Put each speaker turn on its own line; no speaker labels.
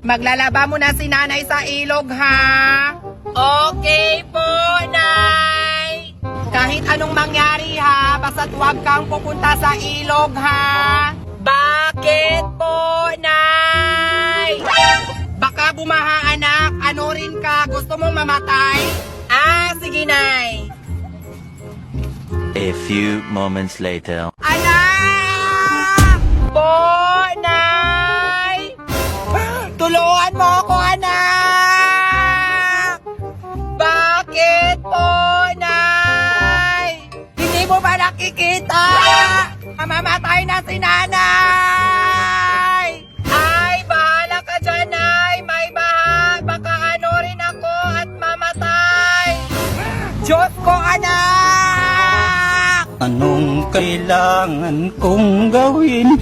Maglalaba mo na si nanay sa ilog, ha? Okay po, nay. Kahit anong mangyari, ha? Basta't huwag kang pupunta sa ilog, ha? Bakit po, nay? Baka bumaha, anak. Ano rin ka? Gusto mong mamatay? Sige, nay.
A few moments later.
Anak! Po, nay! Tulungan mo ako, anak! Bakit po, nay? Hindi mo ba nakikita? Mamamatay na si nanay! Ay, bahala ka dyan, nay! May baha! Baka ano rin ako at mamatay! Diyos ko, anak!
Anong kailangan kong gawin